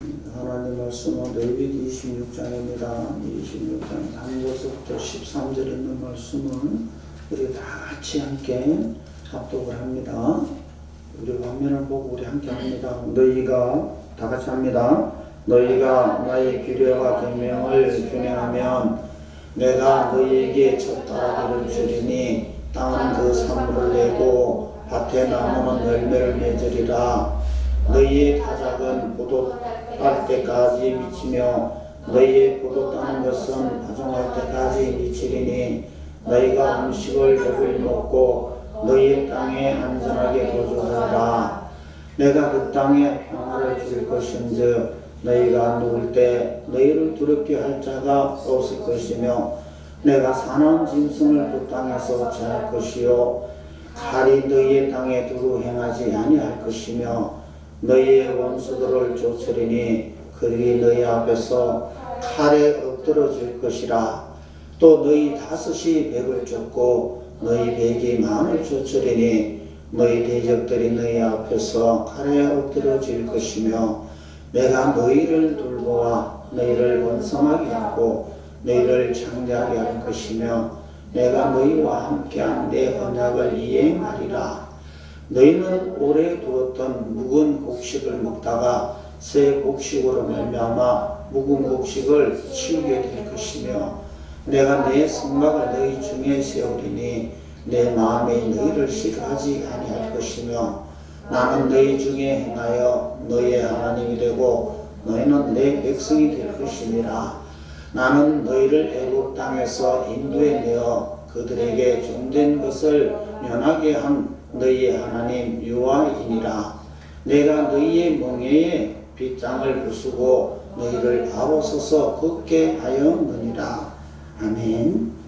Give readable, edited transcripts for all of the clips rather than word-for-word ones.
하나님 말씀은 레위기 26장입니다. 26장 3절부터 13절 있는 말씀은 우리 다 같이 함께 합독을 합니다. 우리 화면을 보고 우리 함께 합니다. 너희가 다 같이 합니다. 너희가 나의 규례와 계명을 준행하면 내가 너희에게 첫 따라기를 주리니 땅은 그 산물을 내고 밭의 나무는 열매를 맺으리라. 너희의 타작은 포도 딸 때까지 미치며 너희의 포도 따는 것은 파종할 때까지 미치리니 너희가 음식을 배불리 먹고 너희의 땅에 안전하게 거주하라. 내가 그 땅에 평화를 줄 것인즉 너희가 누울 때 너희를 두렵게 할 자가 없을 것이며 내가 사나운 짐승을 그 땅에서 제할 것이요 칼이 너희의 땅에 두루 행하지 아니할 것이며 너희의 원수들을 쫓으리니 그들이 너희 앞에서 칼에 엎드러질 것이라. 또 너희 다섯이 백을 쫓고 너희 백이 만을 쫓으리니 너희 대적들이 너희 앞에서 칼에 엎드러질 것이며 내가 너희를 돌보아 너희를 번성하게 하고 너희를 창대하게 할 것이며 내가 너희와 함께한 내 언약을 이행하리라. 너희는 오래 두었던 묵은 곡식을 먹다가 새 곡식으로 말미암아 묵은 곡식을 치우게 될 것이며 내가 내 성막을 너희 중에 세우리니 내 마음에 너희를 싫어하지 아니할 것이며 나는 너희 중에 행하여 너희의 하나님이 되고 너희는 내 백성이 될 것이니라. 나는 너희를 애굽 땅에서 인도해 내어 그들에게 종된 것을 면하게 한 너희의 하나님 여호와이니라. 내가 너희의 멍에에 빗장을 부수고 너희를 바로 서서 걷게 하였느니라. 아멘.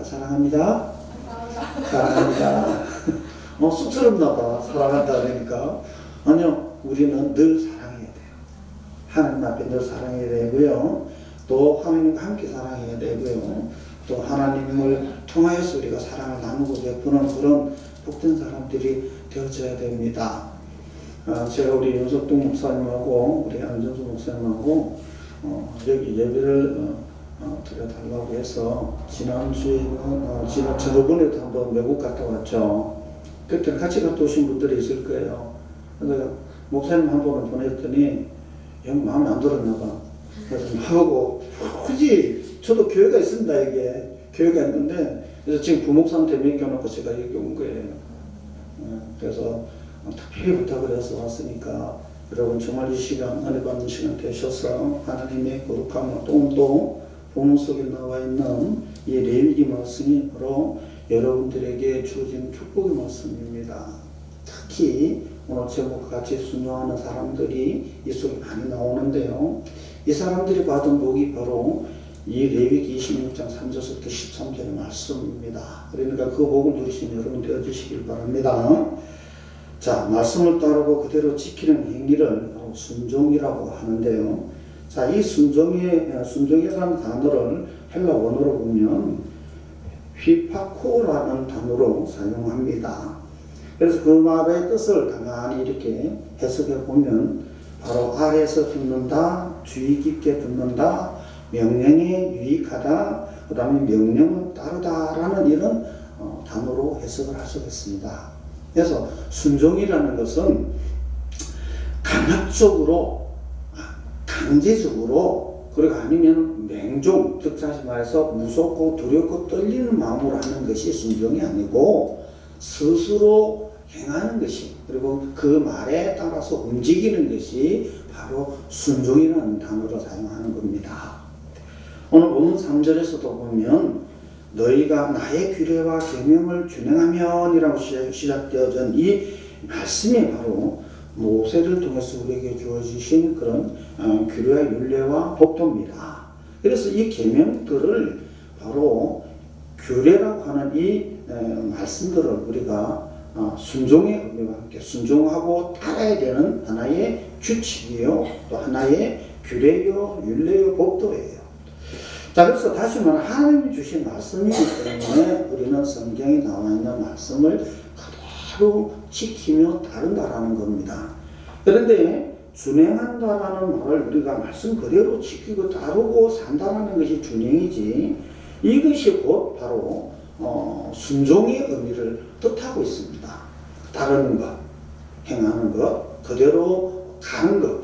사랑합니다. 사랑합니다. 쑥스럽나 봐. 사랑한다 그러니까. 아니요, 우리는 늘 사랑해야 돼요. 하나님 앞에 늘 사랑해야 되고요. 또 하나님과 함께 사랑해야 되고요. 또 하나님을 통하여서 우리가 사랑을 나누고 베푸는 그런 복된 사람들이 되어져야 됩니다. 제가 우리 윤석동 목사님하고 우리 안정수 목사님하고 여기 예배를 드려달라고 해서 지난주에는 저번에도 한번 외국 갔다 왔죠. 그때 같이 갔다 오신 분들이 있을 거예요. 그래서 목사님 한 번을 보냈더니 영 마음에 안 들었나 봐. 그래서 하고 굳이 저도 교회가 있습니다. 이게 교회가 있는데 그래서 지금 부목사한테 맡겨놓고 제가 여기 온 거예요. 그래서 특별히 부탁을 해서 왔으니까 여러분 정말 이 시간 은혜 받는 시간 되셔서 하나님의 거룩함과 도움도 본문 속에 나와 있는 이 레위기 말씀이 바로 여러분들에게 주어진 축복의 말씀입니다. 특히 오늘 제목과 같이 순종하는 사람들이 이 속에 많이 나오는데요. 이 사람들이 받은 복이 바로 이 레위기 26장 3절부터 13절의 말씀입니다. 그러니까 그 복을 누리신 여러분 되어주시길 바랍니다. 자, 말씀을 따르고 그대로 지키는 행위를 바로 순종이라고 하는데요. 자, 이 순종이라는 단어를 헬라 원어로 보면 휘파코라는 단어로 사용합니다. 그래서 그 말의 뜻을 가만히 이렇게 해석해 보면 바로 아래에서 듣는다, 주의 깊게 듣는다, 명령에 유익하다, 그 다음에 명령은 따르다라는 이런 단어로 해석을 할 수가 있습니다. 그래서 순종이라는 것은 강압적으로 강제적으로 그리고 아니면 맹종, 즉 다시 말해서 무섭고 두렵고 떨리는 마음으로 하는 것이 순종이 아니고 스스로 행하는 것이 그리고 그 말에 따라서 움직이는 것이 바로 순종이라는 단어로 사용하는 겁니다. 오늘 본문 3절에서도 보면 너희가 나의 규례와 계명을 준행하면 이라고 시작되어진 이 말씀이 바로 모세를 통해서 우리에게 주어지신 그런 규례와 율례와 법도입니다. 그래서 이 계명들을 바로 규례라고 하는 이 말씀들을 우리가 순종의 의미와 함께 순종하고 따라야 되는 하나의 규칙이요, 또 하나의 규례요, 율례요, 법도예요. 자, 그래서 다시 말하면 하나님이 주신 말씀이기 때문에 우리는 성경에 나와 있는 말씀을 그대로 지키며 따른다라는 겁니다. 그런데 준행한다라는 말을 우리가 말씀 그대로 지키고 따르고 산다라는 것이 준행이지, 이것이 곧 바로 순종의 의미를 뜻하고 있습니다. 따르는 것, 행하는 것, 그대로 가는 것.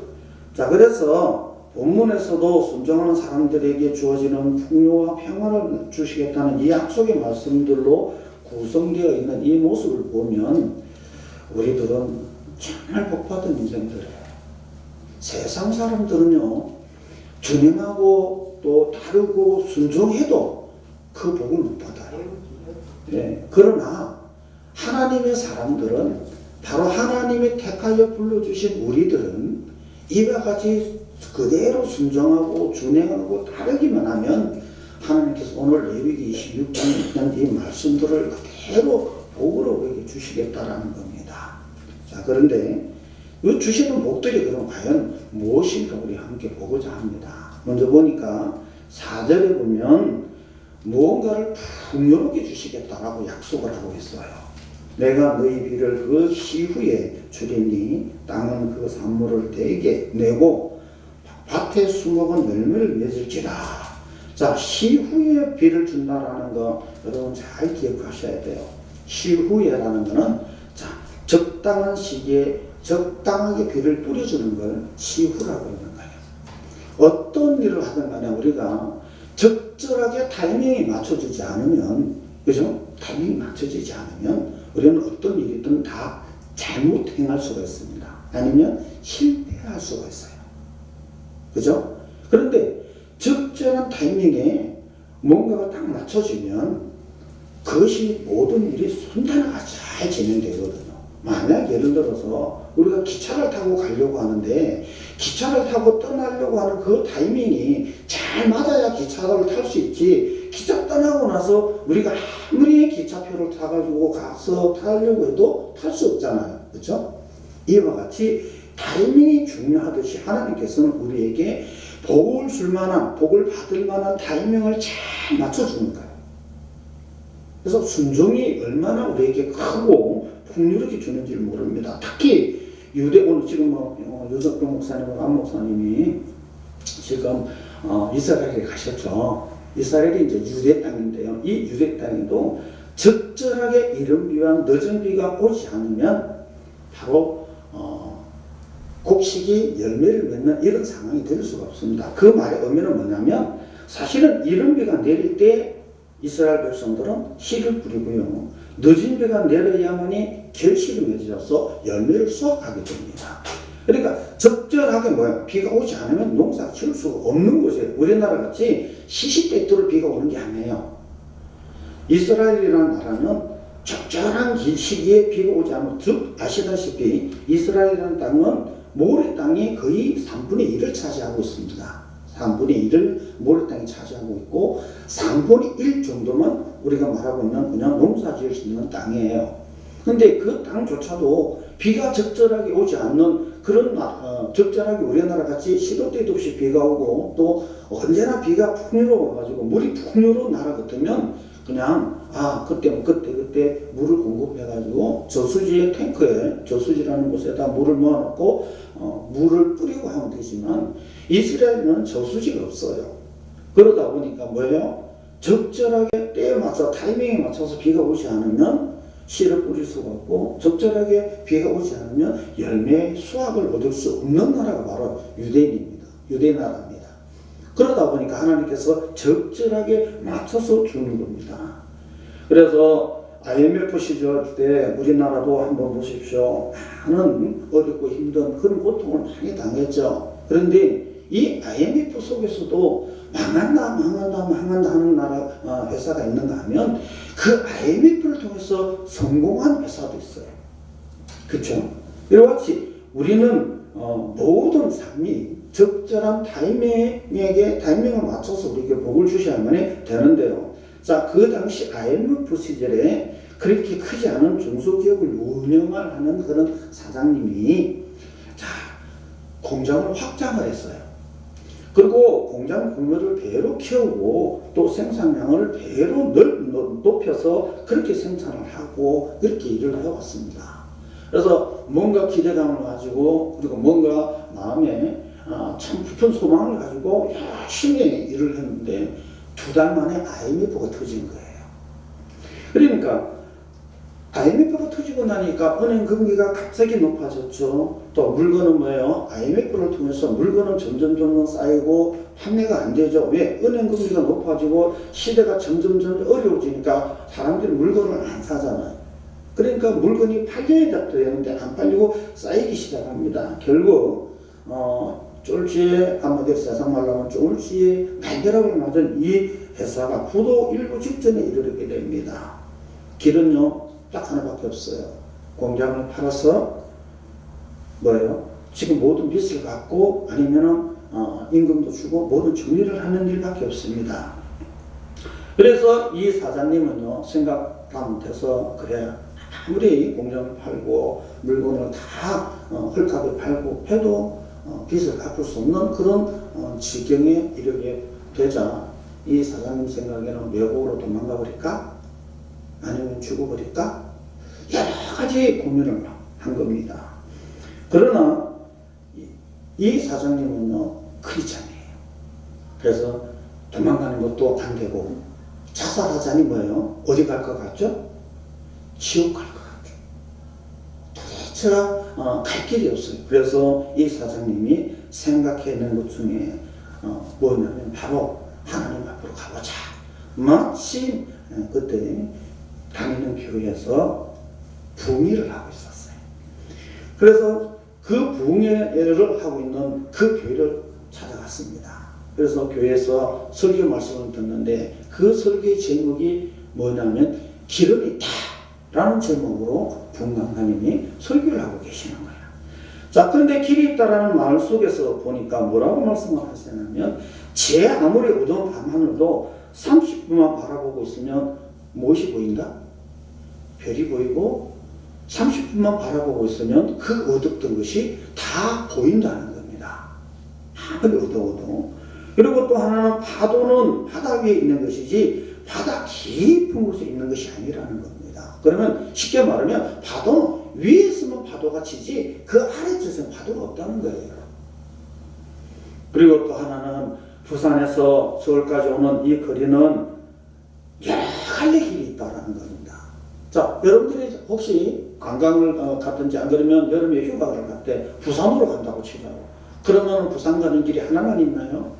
자, 그래서 본문에서도 순종하는 사람들에게 주어지는 풍요와 평화를 주시겠다는 이 약속의 말씀들로 구성되어 있는 이 모습을 보면 우리들은 정말 복받은 인생들이에요. 세상 사람들은요, 준행하고 또 다르고 순종해도 그 복을 못 받아요. 네. 그러나 하나님의 사람들은, 바로 하나님이 택하여 불러주신 우리들은 이와 같이 그대로 순종하고 준행하고 따르기만 하면 하나님께서 오늘 레위기 26장에 있는 이 말씀들을 그대로 복으로 우리에게 주시겠다라는 겁니다. 자, 그런데 이 주시는 복들이 그럼 과연 무엇인가 우리 함께 보고자 합니다. 먼저 보니까 4절에 보면 무언가를 풍요롭게 주시겠다라고 약속을 하고 있어요. 내가 너희 비를 그 시후에 주리니 땅은 그 산물을 대게 내고 밭의 수목은 열매를 맺을지라. 자, 시후에 비를 준다라는 거 여러분 잘 기억하셔야 돼요. 시후에라는 거는 자, 적당한 시기에 적당하게 비를 뿌려주는 걸 시후라고 하는 거예요. 어떤 일을 하든 간에 우리가 적절하게 타이밍이 맞춰지지 않으면, 그죠? 타이밍이 맞춰지지 않으면 우리는 어떤 일이든 다 잘못 행할 수가 있습니다. 아니면 실패할 수가 있어요. 그죠? 그런데 적절한 타이밍에 뭔가가 딱 맞춰지면 그것이 모든 일이 순탄하게 잘 진행되거든요. 만약 예를 들어서 우리가 기차를 타고 가려고 하는데 기차를 타고 떠나려고 하는 그 타이밍이 잘 맞아야 기차를 탈 수 있지, 기차 떠나고 나서 우리가 아무리 기차표를 타가지고 가서 타려고 해도 탈 수 없잖아요. 그렇죠? 이와 같이 타이밍이 중요하듯이 하나님께서는 우리에게 복을 줄 만한, 복을 받을 만한 타이밍을 잘 맞춰주는 거예요. 그래서 순종이 얼마나 우리에게 크고 풍요롭게 주는지를 모릅니다. 특히 오늘 지금 유석병 목사님과 안 목사님이 지금 이스라엘에 가셨죠. 이스라엘이 이제 유대 땅인데요. 이 유대 땅에도 적절하게 이른 비와 늦은 비가 오지 않으면 바로 곡식이 열매를 맺는 이런 상황이 될 수가 없습니다. 그 말의 의미는 뭐냐면, 사실은 이른 비가 내릴 때 이스라엘 백성들은 씨를 뿌리고요, 늦은 비가 내려야만이 결실을 맺어서 열매를 수확하게 됩니다. 그러니까 적절하게 비가 오지 않으면 농사가 지을 수가 없는 곳이에요. 우리나라 같이 시시때때로 비가 오는 게 아니에요. 이스라엘이라는 나라는 적절한 시기에 비가 오지 않으면, 즉 아시다시피 이스라엘이라는 땅은 모래 땅이 거의 3분의 1을 차지하고 있습니다. 3분의 1을 모래 땅이 차지하고 있고 3분의 1 정도만 우리가 말하고 있는 그냥 농사 지을 수 있는 땅이에요. 근데 그 땅조차도 비가 적절하게 오지 않는 그런 적절하게 우리나라 같이 시도 때도 없이 비가 오고 또 언제나 비가 풍요로워가지고 물이 풍요로운 나라 같으면 그냥 그때 물을 공급해가지고 저수지의 탱크에, 저수지라는 곳에다 물을 모아놓고 물을 뿌리고 하면 되지만 이스라엘은 저수지가 없어요. 그러다 보니까 뭐예요? 적절하게 때에 맞춰 타이밍에 맞춰서 비가 오지 않으면 씨를 뿌릴 수가 없고, 적절하게 비가 오지 않으면 열매 수확을 얻을 수 없는 나라가 바로 유대인입니다. 유대 나라입니다. 그러다 보니까 하나님께서 적절하게 맞춰서 주는 겁니다. 그래서 IMF 시절 때 우리나라도 한번 보십시오. 많은 어렵고 힘든 그런 고통을 많이 당했죠. 그런데 이 IMF 속에서도 망한다 하는 나라 회사가 있는가 하면 그 IMF를 통해서 성공한 회사도 있어요. 그렇죠? 이와 같이 우리는 모든 삶이 적절한 타이밍을 맞춰서 우리에게 복을 주셔야만 되는데요. 자, 그 당시 IMF 시절에 그렇게 크지 않은 중소기업을 운영을 하는 그런 사장님이 자, 공장을 확장을 했어요. 그리고 공장 규모를 배로 키우고 또 생산량을 배로 높여서 그렇게 생산을 하고 그렇게 일을 해왔습니다. 그래서 뭔가 기대감을 가지고 그리고 뭔가 마음에 참 깊은 소망을 가지고 열심히 일을 했는데 2달 만에 IMF가 터진 거예요. 그러니까 IMF가 터지고 나니까 은행 금리가 갑자기 높아졌죠. 또 물건은 뭐예요? IMF를 통해서 물건은 점점 쌓이고 판매가 안 되죠. 왜? 은행 금리가 높아지고 시대가 점점 어려워지니까 사람들이 물건을 안 사잖아요. 그러니까 물건이 팔려야 되는데 안 팔리고 쌓이기 시작합니다. 결국 쫄지에 한마디로 세상 말로 하면 쫄지에 날벼락을 맞은 이 회사가 부도 일부 직전에 이르게 됩니다. 길은요 딱 하나밖에 없어요. 공장을 팔아서 뭐예요? 지금 모든 빚을 갚고 아니면은 임금도 주고 모든 정리를 하는 일밖에 없습니다. 그래서 이 사장님은요 생각하면 돼서 그래 아무리 공장을 팔고 물건을 다 헐값에 팔고 해도 빚을 갚을 수 없는 그런 지경에 이르게 되자 이 사장님 생각에는 외국으로 도망가 버릴까? 아니면 죽어버릴까? 여러 가지 고민을 한 겁니다. 그러나 이 사장님은요 크리스찬이에요. 그래서 도망가는 것도 안 되고 자살하자니 뭐예요? 어디 갈 것 같죠? 지옥 갈 것 같아요. 도대체가 갈 길이 없어요. 그래서 이 사장님이 생각해낸 것 중에 뭐냐면 바로 하나님 앞으로 가보자. 마침 그때 다니는 교회에서 붕의를 하고 있었어요. 그래서 그 붕의를 하고 있는 그 교회를 찾아갔습니다. 그래서 교회에서 설교 말씀을 듣는데 그 설교의 제목이 뭐냐면 기름이 있다 라는 제목으로 붕강사님이 설교를 하고 계시는 거예요. 자, 그런데 길이 있다라는 말 속에서 보니까 뭐라고 말씀을 하시냐면 제 아무리 어두운 밤하늘도 30분만 바라보고 있으면 무엇이 보인다? 별이 보이고 30분만 바라보고 있으면 그 어둡던 것이 다 보인다는 겁니다. 아무리 어두워도. 그리고 또 하나는 파도는 바다 위에 있는 것이지 바다 깊은 곳에 있는 것이 아니라는 겁니다. 그러면 쉽게 말하면 파도는 위에 있으면 파도가 치지 그 아래쪽에서는 파도가 없다는 거예요. 그리고 또 하나는 부산에서 서울까지 오는 이 거리는 여러 갈래 길이 있다는 겁니다. 자, 여러분들이 혹시 관광을 갔든지 안 그러면 여름에 휴가를 갈 때 부산으로 간다고 치자고. 그러면 부산 가는 길이 하나만 있나요?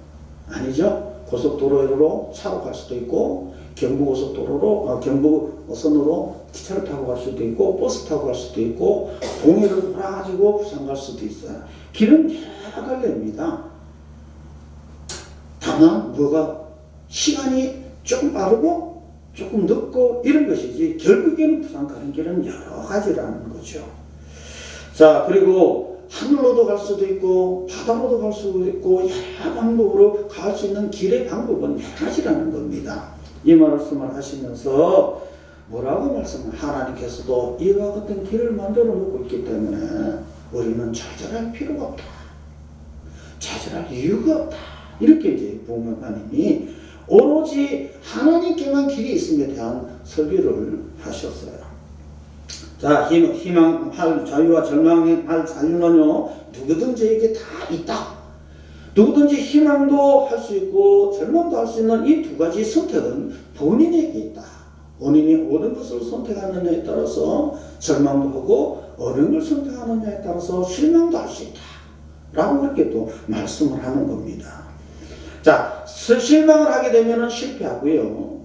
아니죠. 고속도로로 차로 갈 수도 있고 경부고속도로로 경부선으로 기차를 타고 갈 수도 있고 버스 타고 갈 수도 있고 동해를 돌아가지고 부산 갈 수도 있어요. 길은 여러 갈래입니다. 다만 뭐가 시간이 조금 빠르고 조금 늦고 이런 것이지 결국에는 부산 가는 길은 여러 가지라는 거죠. 자, 그리고 하늘로도 갈 수도 있고 바다로도 갈 수도 있고 여러 방법으로 갈 수 있는 길의 방법은 여러 가지라는 겁니다. 이 말씀을 하시면서 뭐라고 말씀을 하나님께서도 이와 같은 길을 만들어 놓고 있기 때문에 우리는 좌절할 필요가 없다. 좌절할 이유가 없다. 이렇게 이제 부흥하나님이 오로지 하나님께만 길이 있음에 대한 설교를 하셨어요. 자, 희망할 자유와 절망할 자유는요, 누구든지에게 다 있다. 누구든지 희망도 할 수 있고 절망도 할 수 있는 이 두 가지 선택은 본인에게 있다. 본인이 어느 것을 선택하느냐에 따라서 절망도 하고 어느 걸 선택하느냐에 따라서 실망도 할 수 있다. 라고 그렇게 또 말씀을 하는 겁니다. 자, 실망을 하게 되면 실패하고요.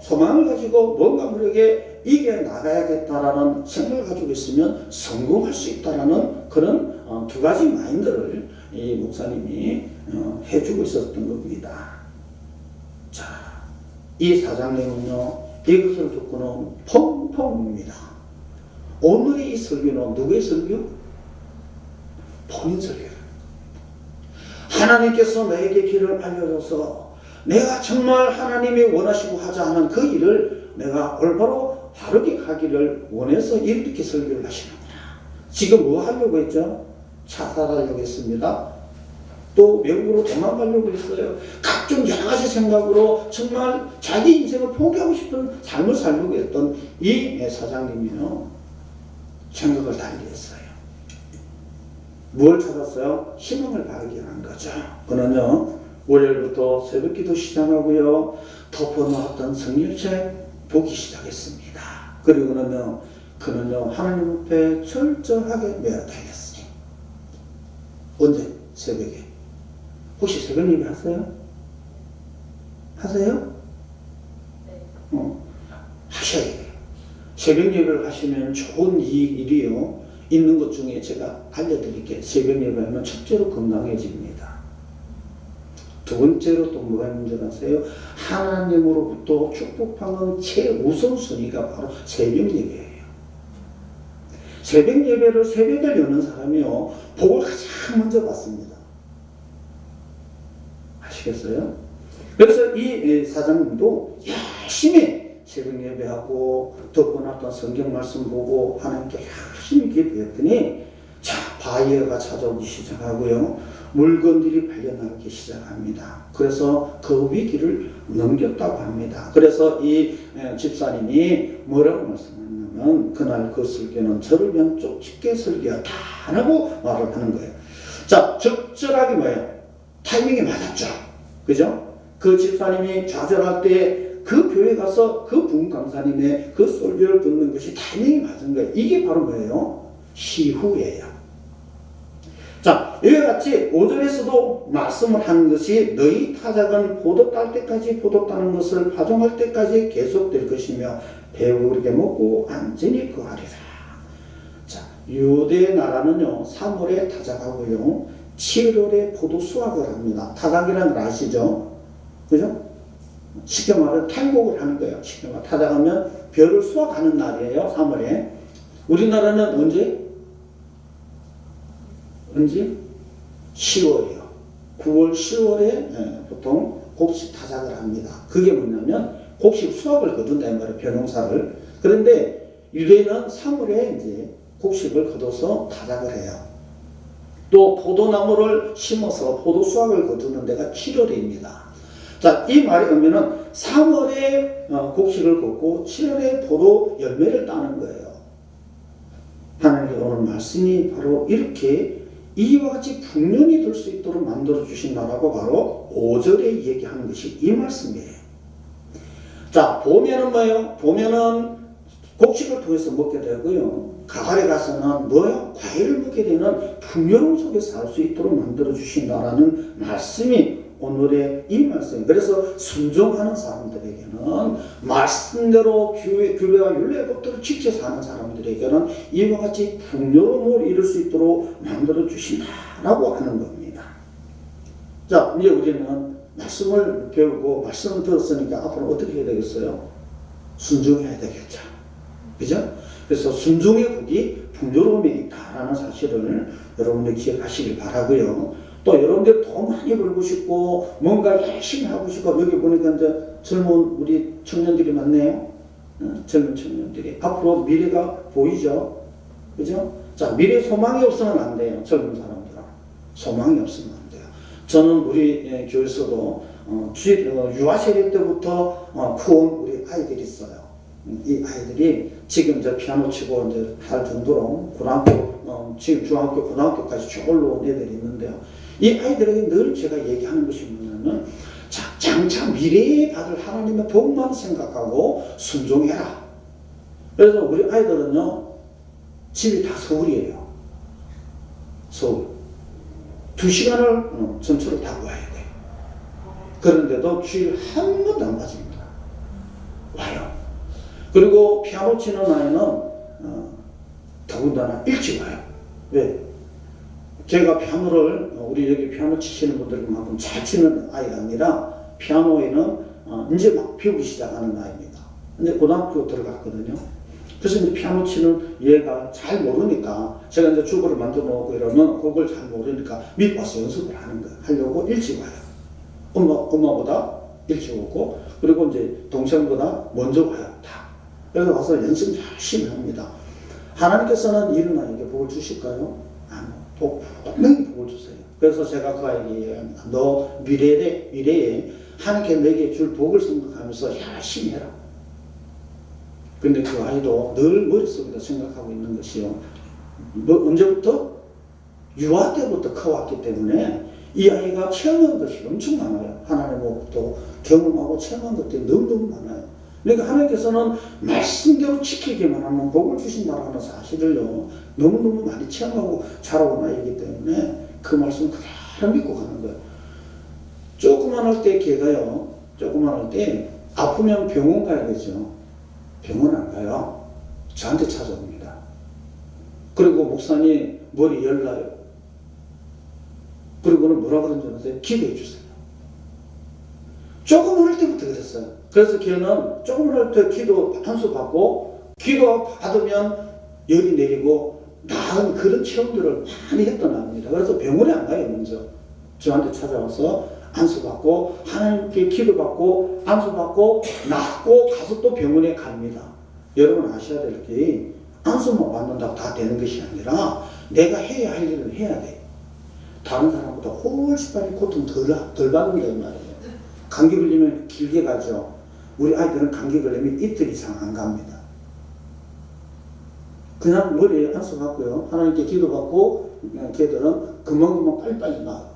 소망을 가지고 뭔가 우리에게 이겨 나가야겠다라는 생각을 가지고 있으면 성공할 수 있다라는 그런 두 가지 마인드를 이 목사님이 해주고 있었던 겁니다. 자, 이 사장님은요, 이것을 듣고는 펑펑 웁니다. 오늘의 이 설교는 누구의 설교? 본인 설계를. 하나님께서 나에게 길을 알려줘서 내가 정말 하나님이 원하시고 하자 하는 그 일을 내가 올바로 바르게 가기를 원해서 이렇게 설계를 하시는구나. 지금 뭐 하려고 했죠? 자살하려고 했습니다. 또 외국으로 도망가려고 했어요. 각종 여러 가지 생각으로 정말 자기 인생을 포기하고 싶은 삶을 살려고 했던 이 사장님이요, 생각을 달리했어요. 무엇을 찾았어요? 희망을 발견한 거죠. 그는요, 월요일부터 새벽기도 시작하고요, 덮어놓았던 성경책 보기 시작했습니다. 그리고는요, 그는요, 하나님 앞에 철저하게 매어 달렸어요. 언제? 새벽에. 혹시 새벽 예배 하세요? 하세요? 네. 하셔야 돼요. 새벽 예배를 하시면 좋은 일이요, 있는 것 중에 제가 알려드릴게요. 새벽 예배하면 첫째로 건강해집니다. 두 번째로 또 뭐가 있는 줄 아세요? 하나님으로부터 축복받는 최우선순위가 바로 새벽 예배예요. 새벽 예배를 새벽에 여는 사람이요, 복을 가장 먼저 받습니다. 아시겠어요? 그래서 이 사장님도 열심히 새벽 예배하고 덮어놨던 성경 말씀 보고 하나님께 열심히 기도했더니, 자, 바이어가 찾아오기 시작하고요, 물건들이 발견하기 시작합니다. 그래서 그 위기를 넘겼다고 합니다. 그래서 이 집사님이 뭐라고 말씀하냐면, 그날 그 설교는 저를 위한 쪽집게 설교였다라고 말을 하는 거예요. 자, 적절하게 뭐예요? 타이밍이 맞았죠. 그죠? 그 집사님이 좌절할 때 그 교회 가서 그 부흥 강사님의 그 설교를 듣는 것이 타이밍이 맞은 거예요. 이게 바로 뭐예요? 시후예요. 자, 이와 같이 5절에서도 말씀을 하는 것이 너희 타작은 포도 딸 때까지 포도 따는 것을 파종할 때까지 계속될 것이며 배부르게 먹고 안전히 거하리라. 자, 유대 나라는요, 3월에 타작하고요, 7월에 포도 수확을 합니다. 타작이라는 걸 아시죠? 그죠? 쉽게 말해 탈곡을 하는 거예요. 쉽게 말해 타작하면 벼를 수확하는 날이에요. 3월에. 우리나라는 언제? 10월이요. 9월, 10월에 보통 곡식 타작을 합니다. 그게 뭐냐면 곡식 수확을 거둔다 이 말이에요. 벼농사를. 그런데 유대인은 3월에 이제 곡식을 거둬서 타작을 해요. 또 포도나무를 심어서 포도 수확을 거두는 데가 7월입니다. 자, 이 말의 의미는 3월에 곡식을 걷고 7월에 포도 열매를 따는 거예요. 하나님의 오늘 말씀이 바로 이렇게 이와 같이 풍년이 될 수 있도록 만들어 주신다라고 바로 5절에 얘기하는 것이 이 말씀이에요. 자, 봄에는 뭐예요? 봄에는 곡식을 통해서 먹게 되고요, 가을에 가서는 뭐예요? 과일을 먹게 되는 풍요로움 속에서 살 수 있도록 만들어 주신다라는 말씀이 오늘의 이 말씀이에요. 그래서 순종하는 사람들에게는, 말씀대로 규례와 율례법들을 지켜서 하는 사람들에게는 이와 같이 풍요로움을 이룰 수 있도록 만들어 주신다라고 하는 겁니다. 자, 이제 우리는 말씀을 배우고 말씀을 들었으니까 앞으로 어떻게 해야 되겠어요? 순종해야 되겠죠. 그죠? 그래서 순종의 복이 풍요로움에 있다라는 사실을 여러분들 기억하시길 바라고요. 또 여러분들 돈 많이 벌고 싶고 뭔가 열심히 하고 싶고, 여기 보니까 이제 젊은 우리 청년들이 많네요. 젊은 청년들이. 앞으로 미래가 보이죠. 그죠? 자, 미래 소망이 없으면 안 돼요. 젊은 사람들은. 소망이 없으면 안 돼요. 저는 우리 교회에서도 유아 세대 때부터 키운 우리 아이들이 있어요. 이 아이들이 지금 이제 피아노 치고 이제 할 정도로 고등학교, 지금 중학교, 고등학교까지 쭉 올라온 애들이 있는데요. 이 아이들에게 늘 제가 얘기하는 것이 뭐냐면, 자, 장차 미래에 받을 하나님의 복만 생각하고 순종해라. 그래서 우리 아이들은요, 집이 다 서울이에요. 서울. 2시간을 전철을 타고 와야 돼요. 그런데도 주일 한 번도 안 빠집니다. 와요. 그리고 피아노 치는 아이는 더군다나 일찍 와요. 왜? 제가 피아노를, 우리 여기 피아노 치시는 분들만큼 잘 치는 아이가 아니라 피아노에는 이제 막 배우기 시작하는 아이입니다. 근데 고등학교 들어갔거든요. 그래서 이제 피아노 치는 얘가 잘 모르니까 제가 이제 주보를 만들어 놓고 이러면 그걸 잘 모르니까 믿고 와서 연습을 하는 거예요. 하려고 일찍 와요. 엄마보다 일찍 오고 그리고 이제 동생보다 먼저 와요. 다. 그래서 와서 연습 열심히 합니다. 하나님께서는 이런 아이에게 복을 주실까요? 분명히 복을 주세요. 그래서 제가 그 아이에게 너 미래에 하나님께 내게 줄 복을 생각하면서 열심히 해라. 근데 그 아이도 늘 머릿속에다 생각하고 있는 것이요. 언제부터? 유아 때부터 커왔기 때문에 이 아이가 체험한 것이 엄청 많아요. 하나님으로부터 경험하고 체험한 것들이 너무너무 많아요. 그러니까 하나님께서는 말씀대로 지키기만 하면 복을 주신다는 사실을요, 너무너무 많이 체험하고 자라온 아이이기 때문에 그 말씀 그대로 믿고 가는 거예요. 조그만할 때 걔가요, 조그만할 때 아프면 병원 가야 되죠. 병원 안 가요. 저한테 찾아옵니다. 그리고 목사님 머리 열나요. 그리고는 뭐라 그런지 아세요? 기도해 주세요. 조그만할 때부터 그랬어요. 그래서 걔는 조그만할 때 기도 한수 받고 기도 받으면 열이 내리고 나은 그런 체험들을 많이 했던 아입니다. 그래서 병원에 안 가요. 먼저 저한테 찾아와서 안수받고 하나님께 기도받고 안수받고 낫고 가서 또 병원에 갑니다. 여러분 아셔야 될 게 안수만 받는다고 다 되는 것이 아니라 내가 해야 할 일을 해야 돼. 다른 사람보다 훨씬 빨리 고통 덜 받는다는 말이에요. 감기 걸리면 길게 가죠. 우리 아이들은 감기 걸리면 이틀 이상 안 갑니다. 그냥 머리에 안수받고요. 하나님께 기도받고 걔들은 금방금방 빨리빨리 나아요.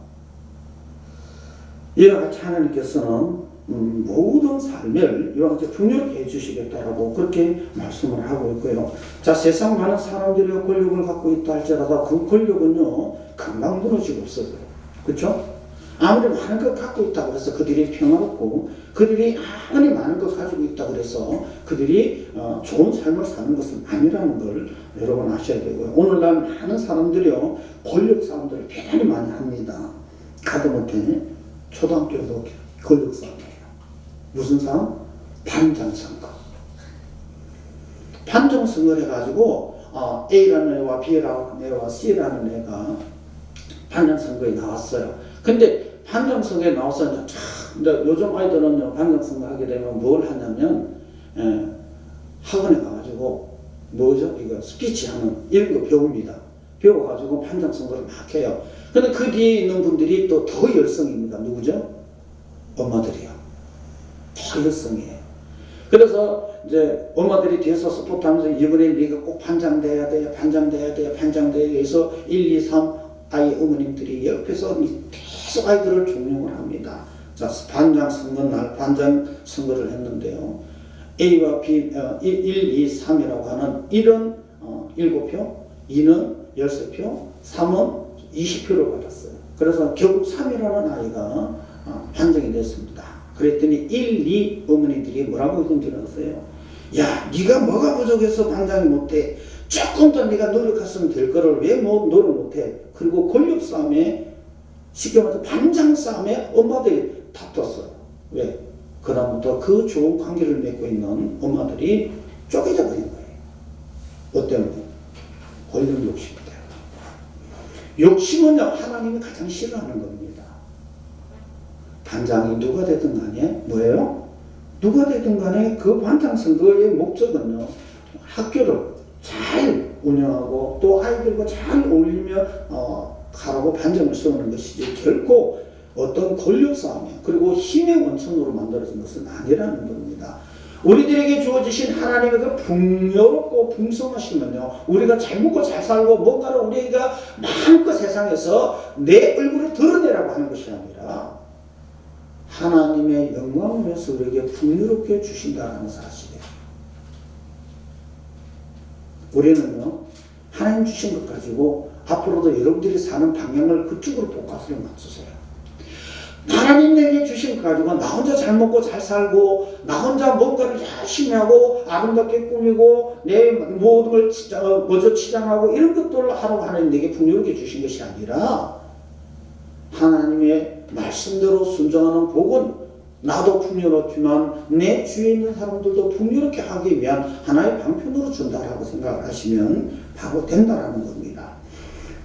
이와 같이 하나님께서는 모든 삶을 이와 같이 풍요롭게 해주시겠다라고 그렇게 말씀을 하고 있고요. 자, 세상 많은 사람들이 권력을 갖고 있다 할지라도 그 권력은요, 금방 무너지고 없어져요. 그렇죠? 아무리 많은 것 갖고 있다고 해서 그들이 평화롭고 그들이 아무리 많은 것 가지고 있다고 해서 그들이 좋은 삶을 사는 것은 아니라는 걸 여러분 아셔야 되고요. 오늘날 많은 사람들이요, 권력 싸움들을 대단히 많이 합니다. 가다못해 초등학교도 권력 싸움이에요. 무슨 싸움? 반장선거. 반장선거를 해가지고 A라는 애와 B라는 애와 C라는 애가 반장선거에 나왔어요. 근데 반장선거에 나와서 요즘 아이들은 반장선거 하게 되면 뭘 하냐면 학원에 가가지고 뭐죠? 이거 스피치 하는 이런 거 배웁니다. 배워가지고 반장선거를 막 해요. 근데 그 뒤에 있는 분들이 또 더 열성입니다. 누구죠? 엄마들이요. 더 열성이에요. 그래서 이제 엄마들이 뒤에서 서포트하면서 이번에 네가 꼭 반장 돼야 돼, 반장 돼야 돼, 반장 돼야 돼 해서 1, 2, 3 아이 어머님들이 옆에서 계속 아이들을 종용을 합니다. 자, 반장 선거 날 반장 선거를 했는데요. A와 B, 1, 2, 3이라고 하는 1은 7표, 2는 13표, 3은 20표를 받았어요. 그래서 결국 3이라는 아이가 반장이 됐습니다. 그랬더니 1, 2 어머니들이 뭐라고 흔들었어요? 야, 네가 뭐가 부족해서 반장이 못해? 조금 더 네가 노력했으면 될 거를 왜 노력 못해? 그리고 권력 싸움에 쉽게 말해서 반장 싸움에 엄마들이 다퉜어요. 왜? 그다음부터 그 좋은 관계를 맺고 있는 엄마들이 쪼개져 버린 거예요. 뭐 때문에? 권력 욕심 때문에. 욕심은요, 하나님이 가장 싫어하는 겁니다. 반장이 누가 되든 간에 뭐예요? 누가 되든 간에 그 반장 선거의 목적은요, 학교를 잘 운영하고 또 아이들과 잘 어울리며 가라고 반장을 세우는 것이지 결코 어떤 권력 싸움 그리고 힘의 원천으로 만들어진 것은 아니라는 겁니다. 우리들에게 주어지신 하나님의 그 풍요롭고 풍성하시면요, 우리가 잘 먹고 잘 살고 뭔가를 우리가 마음껏 세상에서 내 얼굴을 드러내라고 하는 것이 아니라 하나님의 영광을 위해서 우리에게 풍요롭게 주신다는 사실이에요. 우리는요, 하나님 주신 것 가지고 앞으로도 여러분들이 사는 방향을 그쪽으로 포커스를 맞추세요. 하나님 내게 주신 것 가지고 나 혼자 잘 먹고 잘 살고 나 혼자 뭔가를 열심히 하고 아름답게 꾸미고 내 모든 걸 먼저 치장하고 이런 것들을 하라고 하나님 내게 풍요롭게 주신 것이 아니라 하나님의 말씀대로 순종하는 복은 나도 풍요롭지만 내 주위에 있는 사람들도 풍요롭게 하기 위한 하나의 방편으로 준다라고 생각을 하시면 바로 된다라는 겁니다.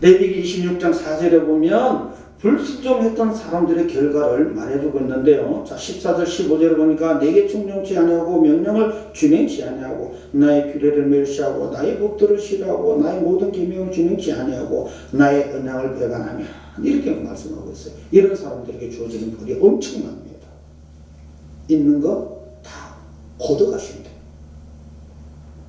레위기 26장 4절에 보면 불순종했던 사람들의 결과를 말해주고 있는데요. 자, 14절 15절을 보니까 내게 충성치 아니하고 명령을 준행치 아니하고 나의 규례를 멸시하고 나의 법도를 싫어하고 나의 모든 계명을 준행치 아니하고 나의 언약을 배반하며 이렇게 말씀하고 있어요. 이런 사람들에게 주어지는 벌이 엄청납니다. 있는 거 다 걷어가신대요.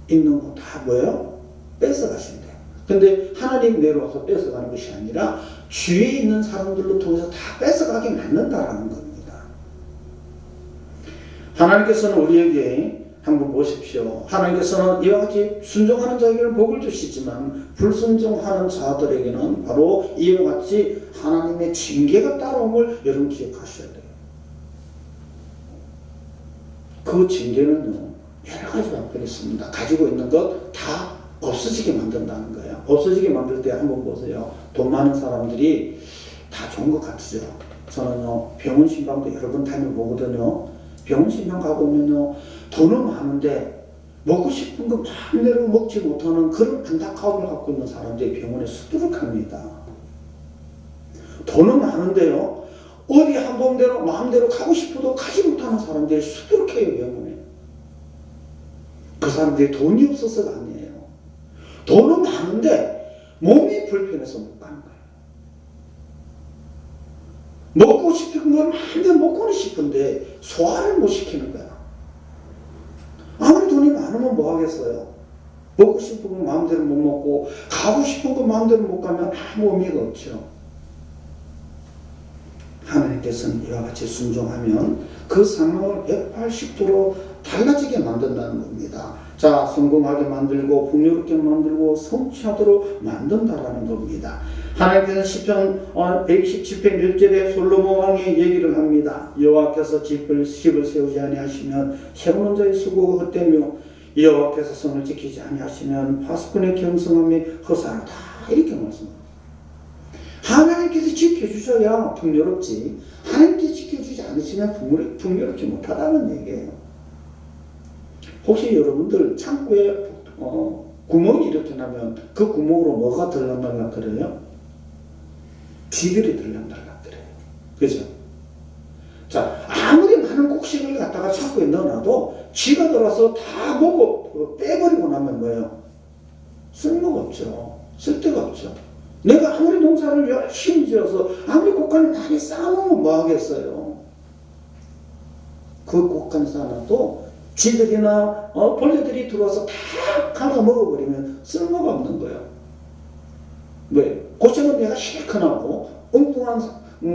있는 거 다 뭐예요? 뺏어가신대요. 근데 하나님 내려와서 뺏어가는 것이 아니라 주위에 있는 사람들로 통해서 다 뺏어가게 만든다라는 겁니다. 하나님께서는 우리에게 한번 보십시오. 하나님께서는 이와 같이 순종하는 자에게는 복을 주시지만 불순종하는 자들에게는 바로 이와 같이 하나님의 징계가 따라옴을 여러분 기억하셔야 돼요. 그 징계는요, 여러 가지 방법이 있습니다. 가지고 있는 것 다 없어지게 만든다는 거예요. 없어지게 만들 때 한번 보세요. 돈 많은 사람들이 다 좋은 것 같으죠. 저는요, 병원 신방도 여러 번 다녀보거든요. 병원 신방 가보면요, 돈은 많은데 먹고 싶은 거 마음대로 먹지 못하는 그런 안타까움을 갖고 있는 사람들이 병원에 수두룩합니다. 돈은 많은데요, 어디 한 번대로 마음대로 가고 싶어도 가지 못하는 사람들이 수두룩해요, 병원에. 그 사람들이 돈이 없어서가 아니에요. 돈은 많은데 몸이 불편해서 못 가는 거예요. 먹고 싶은 건 마음대로 먹고는 싶은데 소화를 못 시키는 거야. 아무리 돈이 많으면 뭐 하겠어요? 먹고 싶은 건 마음대로 못 먹고 가고 싶은 건 마음대로 못 가면 아무 의미가 없죠. 하나님께서는 이와 같이 순종하면 그 상황을 180도로 달라지게 만든다는 겁니다. 자, 성공하게 만들고 풍요롭게 만들고 성취하도록 만든다라는 겁니다. 하나님께서 시편 127편 1절에 솔로몬 왕이 얘기를 합니다. 여호와께서 집을 세우지 아니하시면 세우는 자의 수고가 헛되며 여호와께서 성을 지키지 아니하시면 파수꾼의 경성함이 허사하다. 이렇게 말씀합니다. 하나님께서 지켜주셔야 풍요롭지, 하나님께서 지켜주지 않으시면 풍요롭지 못하다는 얘기예요. 혹시 여러분들 창고에 구멍이 이렇게 나면 그 구멍으로 뭐가 들락날락거려요? 쥐들이 들락날락거려요. 그죠? 자, 아무리 많은 곡식을 갖다가 창고에 넣어놔도 쥐가 들어와서 다 먹어 빼버리고 나면 뭐예요? 쓸모가 없죠. 쓸데가 없죠. 내가 아무리 농사를 열심히 지어서 아무리 곡간을 많이 쌓아놓으면 뭐 하겠어요? 그 곡간 쌓아놔도 쥐들이나 벌레들이 들어와서 다 갉아 먹어버리면 쓸모가 없는 거예요. 왜? 고생은 내가 실컷 하고 엉뚱한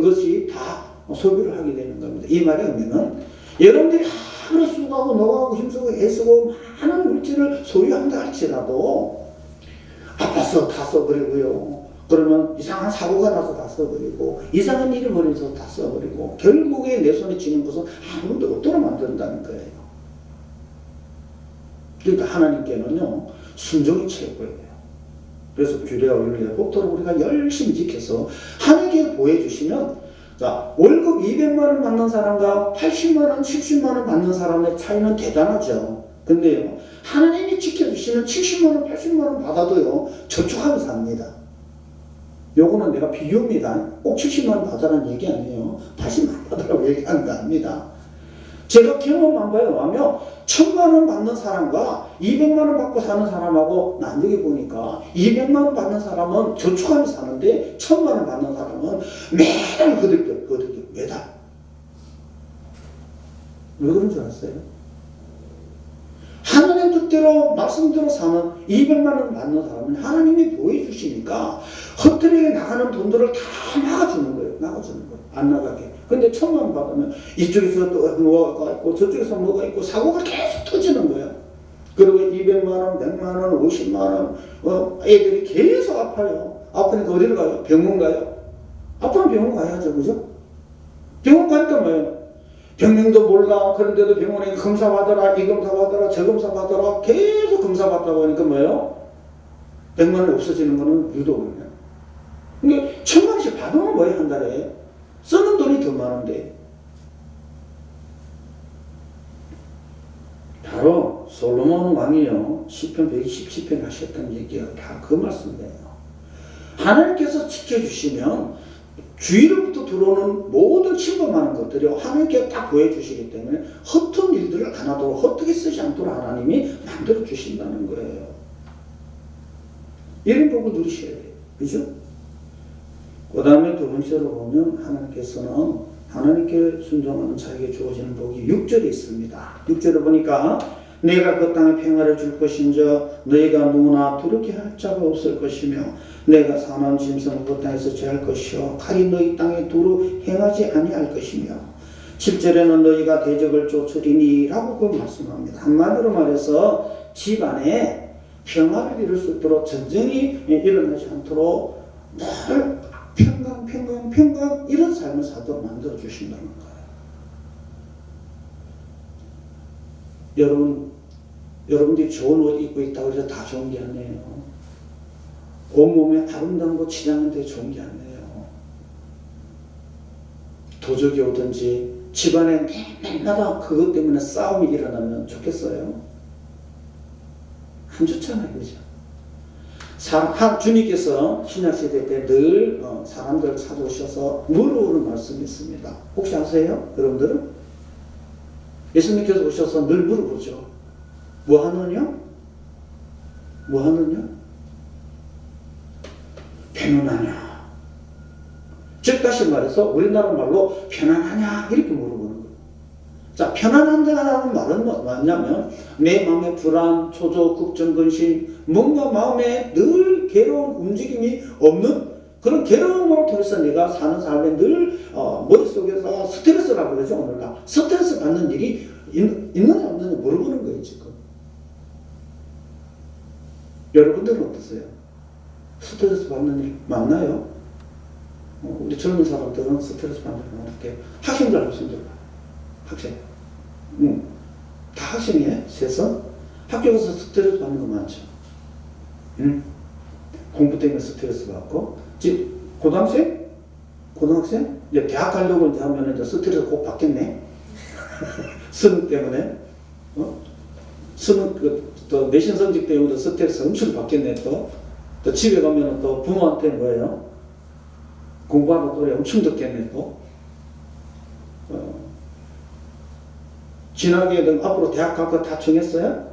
것이 다 소비를 하게 되는 겁니다. 이 말의 의미는 여러분들이 아무리 수고하고 노고하고 힘쓰고 애쓰고 많은 물질을 소유한다 할지라도 아파서 다 써버리고요. 그러면 이상한 사고가 나서 다 써버리고 이상한 일이 벌어져서 다 써버리고 결국에 내 손에 쥐는 것은 아무것도 없도록 만든다는 거예요. 그러니까 하나님께는요, 순종이 최고예요. 그래서 규례와 윤리와 법도를 우리가 열심히 지켜서 하나님께 보여주시면, 자, 월급 200만 원 받는 사람과 80만 원, 70만 원 받는 사람의 차이는 대단하죠. 근데요, 하나님이 지켜주시는 70만 원, 80만 원 받아도요, 저축하면서 삽니다. 요거는 내가 비유입니다. 꼭 70만 원 받아라는 얘기 아니에요. 80만 원 받으라고 얘기하는 거 아닙니다. 제가 경험한 바에 의하면 1000만 원 받는 사람과 200만 원 받고 사는 사람하고 나누게 보니까 200만 원 받는 사람은 저축하면서 사는데 1000만 원 받는 사람은 매달 거들겨 매달. 왜 그런 줄 아세요? 하나님 뜻대로 말씀대로 사는 200만 원 받는 사람은 하나님이 보여주시니까 헛되게 나가는 돈들을 다 막아주는 거예요. 막아주는 거예요. 안 나가게. 근데 1000만 원 받으면 이쪽에서 또 뭐가 있고 저쪽에서 뭐가 있고 사고가 계속 터지는 거예요. 그리고 200만 원, 100만 원, 50만 원 애들이 계속 아파요. 아프니까 어디로 가요? 병원 가요. 아프면 병원 가야죠. 그죠? 병원 가니까 뭐예요? 병명도 몰라. 그런데도 병원에 검사 받아라, 이 검사 받아라, 저 검사 받아라. 계속 검사 받다 보니까 뭐예요? 100만 원이 없어지는 거는 유도거든요. 그러니까 1000만 원씩 받으면 뭐예요? 한 달에? 쓰는 돈이 더 많은데. 솔로몬 왕이요 시편 120시편 하셨던 얘기가 다 그 말씀이에요. 하나님께서 지켜주시면 주위로부터 들어오는 모든 침범하는 것들이 하나님께 딱 보여주시기 때문에 허튼 일들을 안 하도록 헛되게 쓰지 않도록 하나님이 만들어 주신다는 거예요. 이런 복을 누리셔야 돼요. 그죠? 그 다음에 두 번째로 보면 하나님께서는 하나님께 순종하는 자에게 주어지는 복이 6절에 있습니다. 6절에 보니까 내가 그 땅에 평화를 줄 것인저 너희가 누구나 두렵게 할 자가 없을 것이며 내가 사나운 짐승을 그 땅에서 제할 것이요 칼이 너희 땅에 두루 행하지 아니할 것이며 7절에는 너희가 대적을 쫓으리니 라고 그 말씀합니다. 한마디로 말해서 집안에 평화를 이룰 수 있도록 전쟁이 일어나지 않도록 늘 평강 이런 삶을 살도록 만들어 주신다는 거예요. 여러분들이 좋은 옷 입고 있다고 해서 다 좋은 게 아니에요. 온몸에 아름다운 거 치장하는데 좋은 게 아니에요. 도적이 오든지 집안에 맨날 그것 때문에 싸움이 일어나면 좋겠어요? 안 좋잖아요. 그죠? 주님께서 신약시대 때 늘 사람들을 찾아오셔서 물어오는 말씀이 있습니다. 혹시 아세요? 여러분들은? 예수님께서 오셔서 늘 물어보죠. 뭐 하느냐? 뭐 하느냐? 편안하냐? 즉 다시 말해서 우리나라 말로 편안하냐? 이렇게 물어보는 거예요. 자, 편안한다는 말은 뭐냐면 내 마음에 불안, 초조, 걱정, 근심 뭔가 마음에 늘 괴로운 움직임이 없는 그런 괴로움으로 통해서 내가 사는 삶에 늘 머릿속에서 스트레스라고 그러죠. 오늘날 스트레스 받는 일이 있느냐 없느냐 물어보는 거예요. 지금 여러분들은 어떠세요? 스트레스 받는 일 많나요? 우리 젊은 사람들은 스트레스 받는 일 어떻게 학생들 학생들 학생 다 학생이에요. 세서 학교 가서 스트레스 받는 거 많죠. 공부 때문에 스트레스 받고 고등학생? 고등학생? 이제 대학 가려고 이제 하면 이제 스트레스 꼭 받겠네. 수능 때문에 수능 또 내신 성적 때문에 스트레스 엄청 받겠네. 또 집에 가면 또 부모한테 뭐예요? 공부하고 또 엄청 듣겠네. 또 진학에 등 앞으로 대학 갈 거 다 정했어요?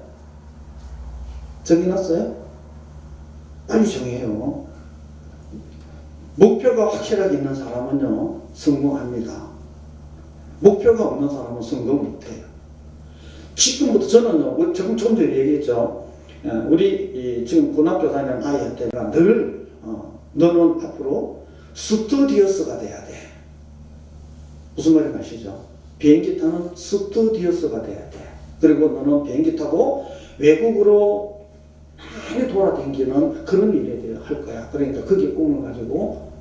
정해놨어요? 빨리 정해요. 목표가 확실하게 있는 사람은요 성공합니다. 목표가 없는 사람은 성공 못해요. 지금부터 저는요 조금 전에 얘기했죠. 우리 지금 고등학교 다니는 아이한테가 늘 너는 앞으로 스튜디오스가 돼야 돼. 무슨 말인지 아시죠? 비행기 타는 스튜디오스가 돼야 돼. 그리고 너는 비행기 타고 외국으로 많이 돌아다니는 그런 일에 할 거야. 그러니까 그게 꿈을 가지고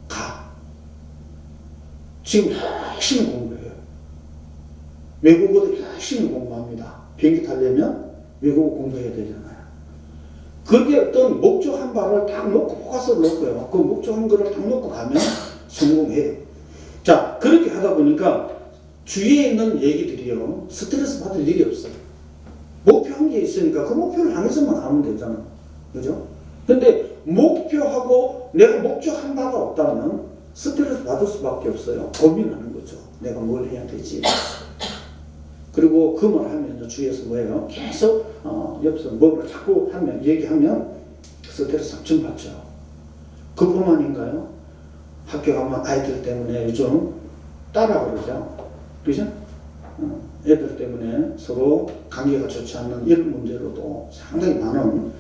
가. 지금 열심히 공부해요. 외국어도 열심히 공부합니다. 비행기 타려면 외국어 공부해야 되잖아요. 그게 어떤 목적 한 발을 딱 놓고 포커스를 놓고요. 그 목적 한 거를 딱 놓고 가면 성공해요. 자, 그렇게 하다 보니까 주위에 있는 얘기들이요 스트레스 받을 일이 없어요. 목표한 게 있으니까 그 목표를 향해서만 가면 되잖아. 그죠? 근데 목표하고 내가 목적한 바가 없다면 스트레스 받을 수밖에 없어요. 고민하는 거죠. 내가 뭘 해야 되지? 그리고 그 말 하면 주위에서 뭐예요? 계속 옆에서 뭐를 자꾸 하면 얘기하면 스트레스 엄청 받죠. 그뿐만인가요? 학교 가면 아이들 때문에 요즘 따라 그러죠. 그죠? 애들 때문에 서로 관계가 좋지 않는 이런 문제로도 상당히 많은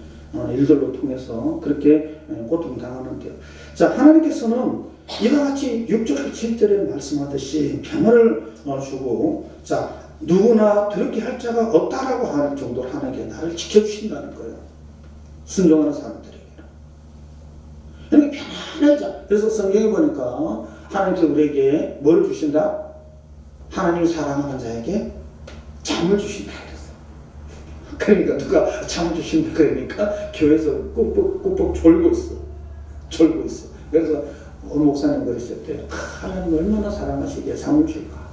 일들로 통해서 그렇게 고통당하는데요. 자, 하나님께서는 이와 같이 6절, 7절에 말씀하듯이 평화를 주고, 자, 누구나 두렵게 할 자가 없다라고 하는 정도로 하나님께 나를 지켜주신다는 거예요. 순종하는 사람들에게. 그러니까 편안하자. 그래서 성경에 보니까 하나님께서 우리에게 뭘 주신다? 하나님을 사랑하는 자에게 잠을 주신다 그랬어. 그러니까 누가 잠을 주신다 그러니까 교회에서 꾹꾹 졸고 있어. 졸고 있어. 그래서 어느 목사님 그러셨대요. 하나님 얼마나 사랑하시기에 잠을 줄까?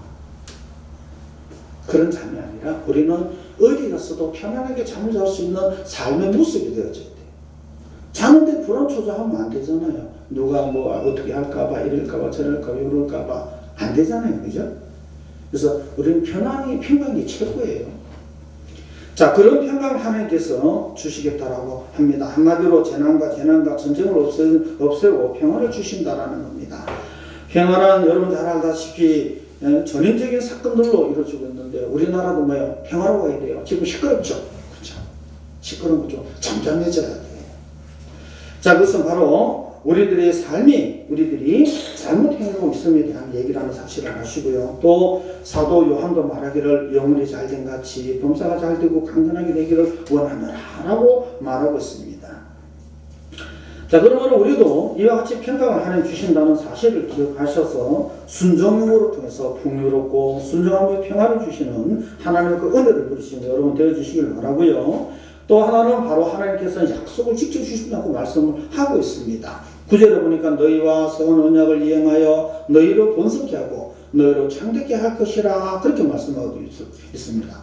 그런 잠이 아니라 우리는 어디 가서도 편안하게 잠을 잘 수 있는 삶의 모습이 되어져야 돼요. 자는데 불안 초조하면 안 되잖아요. 누가 뭐 어떻게 할까봐, 이럴까봐, 저럴까봐, 이럴까봐 안 되잖아요. 그죠? 그래서 우리는 편안히 평강이 최고예요. 자, 그런 평강을 하나님께서 주시겠다라고 합니다. 한마디로 재난과 전쟁을 없애고 평화를 주신다라는 겁니다. 평화는 여러분 잘 알다시피 전인적인 사건들로 이루어지고 있는데 우리나라도 뭐예요? 평화로워야 돼요. 지금 시끄럽죠? 그렇죠? 시끄러운 거 좀 잠잠해져야 돼요. 자, 그것은 바로 우리들의 삶이 우리들이 잘못 행하고 있음에 대한 얘기라는 사실을 아시고요. 또 사도 요한도 말하기를 영혼이 잘된 같이 범사가 잘되고 강건하게 되기를 원하노라라고 말하고 있습니다. 자, 그러면 우리도 이와 같이 평강을 하나님 주신다는 사실을 기억하셔서 순종으로 통해서 풍요롭고 순종하며 평화를 주시는 하나님의 그 은혜를 누리시는 여러분 되어주시길 바라고요. 또 하나는 바로 하나님께서 약속을 지켜주신다고 말씀을 하고 있습니다. 9절에 보니까 너희와 세운 언약을 이행하여 너희를 번성케 하고 너희를 창대케 할 것이라 그렇게 말씀하고 있습니다.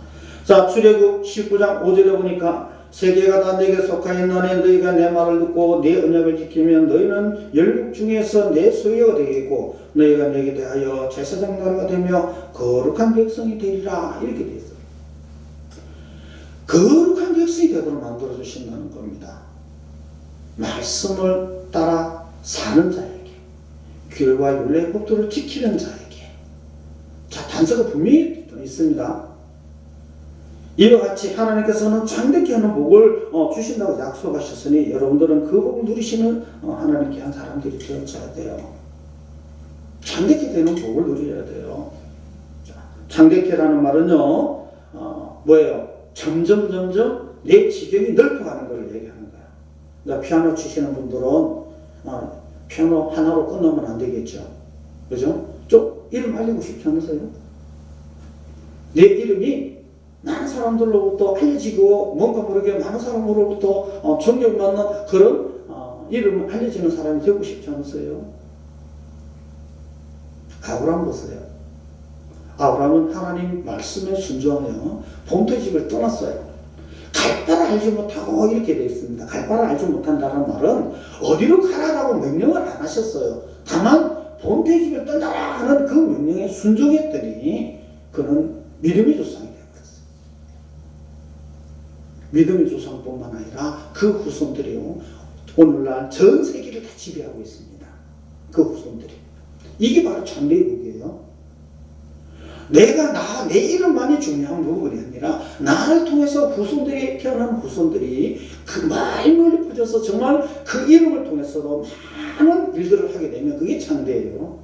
자, 출애굽 19장 5절에 보니까 세계가 다 내게 속하였나니 너희가 내 말을 듣고 내 언약을 지키면 너희는 열국 중에서 내 소유가 되겠고 너희가 내게 대하여 제사장 나라가 되며 거룩한 백성이 되리라 이렇게 되어 있어요. 거룩한 백성이 되도록 만들어 주신다는 겁니다. 말씀을 따라 사는 자에게, 규율과 율례의 법도를 지키는 자에게. 자, 단서가 분명히 있습니다. 이와 같이 하나님께서는 창대케 하는 복을 주신다고 약속하셨으니 여러분들은 그 복을 누리시는 하나님께 한 사람들이 되어져야 돼요. 창대케 되는 복을 누려야 돼요. 자, 창대케라는 말은요, 뭐예요? 점점 내 지경이 넓어가는 걸 얘기하는 거야. 그러니까 피아노 치시는 분들은 피아노 하나로 끝나면 안 되겠죠. 그죠? 좀 이름 알리고 싶지 않으세요? 내 이름이 많은 사람들로부터 알려지고 뭔가 모르게 많은 사람으로부터 존경받는 그런 이름을 알려지는 사람이 되고 싶지 않으세요? 아브라함 보세요. 아브라함은 하나님 말씀에 순종하며 본토집을 떠났어요. 갈 바를 알지 못하고 이렇게 되어 있습니다. 갈 바를 알지 못한다는 말은 어디로 가라라고 명령을 안 하셨어요. 다만 본토집을 떠나라 하는 그 명령에 순종했더니 그는 믿음의 조상이 되었어요. 믿음의 조상뿐만 아니라 그 후손들이요, 오늘날 전 세계를 다 지배하고 있습니다. 그 후손들이. 이게 바로 참된 복이에요. 내 이름만이 중요한 부분이 아니라 나를 통해서 후손들이 태어난 후손들이 그 멀리 퍼져서 정말 그 이름을 통해서도 많은 일들을 하게 되면 그게 창대예요.